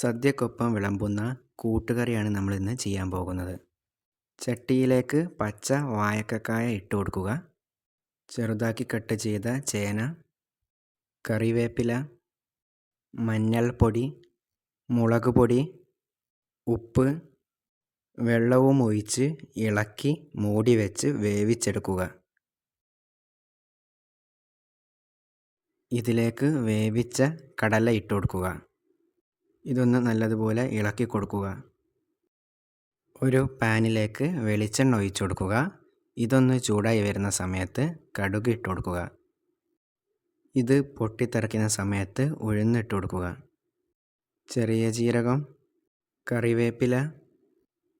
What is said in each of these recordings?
സദ്യക്കൊപ്പം വിളമ്പുന്ന കൂട്ടുകറിയാണ് നമ്മളിന്ന് ചെയ്യാൻ പോകുന്നത്. ചട്ടിയിലേക്ക് പച്ച വാഴക്കക്കായ ഇട്ട് കൊടുക്കുക. ചെറുതാക്കി കട്ട് ചെയ്ത ചേന, കറിവേപ്പില, മഞ്ഞൾപ്പൊടി, മുളക് പൊടി, ഉപ്പ്, വെള്ളവും ഒഴിച്ച് ഇളക്കി മൂടി വെച്ച് വേവിച്ചെടുക്കുക. ഇതിലേക്ക് വേവിച്ച കടല ഇട്ട് കൊടുക്കുക. ഇതൊന്ന് നല്ലതുപോലെ ഇളക്കി കൊടുക്കുക. ഒരു പാനിലേക്ക് വെളിച്ചെണ്ണ ഒഴിച്ചു കൊടുക്കുക. ഇതൊന്ന് ചൂടായി വരുന്ന സമയത്ത് കടുക് ഇട്ട് കൊടുക്കുക. ഇത് പൊട്ടിത്തെറിക്കുന്ന സമയത്ത് ഉഴുന്നിട്ട് കൊടുക്കുക. ചെറിയ ജീരകം, കറിവേപ്പില,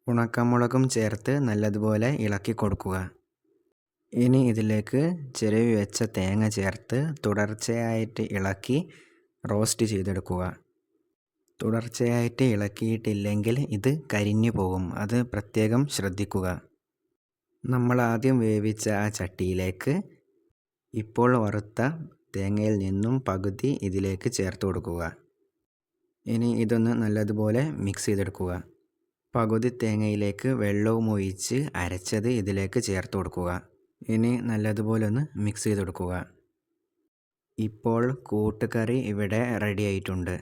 ഉണക്കമുളകും ചേർത്ത് നല്ലതുപോലെ ഇളക്കി കൊടുക്കുക. ഇനി ഇതിലേക്ക് ചിരവി വെച്ച തേങ്ങ ചേർത്ത് തുടർച്ചയായിട്ട് ഇളക്കി റോസ്റ്റ് ചെയ്തെടുക്കുക. തുടർച്ചയായിട്ട് ഇളക്കിയിട്ടില്ലെങ്കിൽ ഇത് കരിഞ്ഞു പോകും. അത് പ്രത്യേകം ശ്രദ്ധിക്കുക. നമ്മൾ ആദ്യം വേവിച്ച ആ ചട്ടിയിലേക്ക് ഇപ്പോൾ വറുത്ത തേങ്ങയിൽ നിന്നും പകുതി ഇതിലേക്ക് ചേർത്ത് കൊടുക്കുക. ഇനി ഇതൊന്ന് നല്ലതുപോലെ മിക്സ് ചെയ്തെടുക്കുക. പകുതി തേങ്ങയിലേക്ക് വെള്ളവും ഒഴിച്ച് അരച്ചത് ഇതിലേക്ക് ചേർത്ത് കൊടുക്കുക. ഇനി നല്ലതുപോലെ ഒന്ന് മിക്സ് ചെയ്തെടുക്കുക. ഇപ്പോൾ കൂട്ടുകറി ഇവിടെ റെഡി ആയിട്ടുണ്ട്.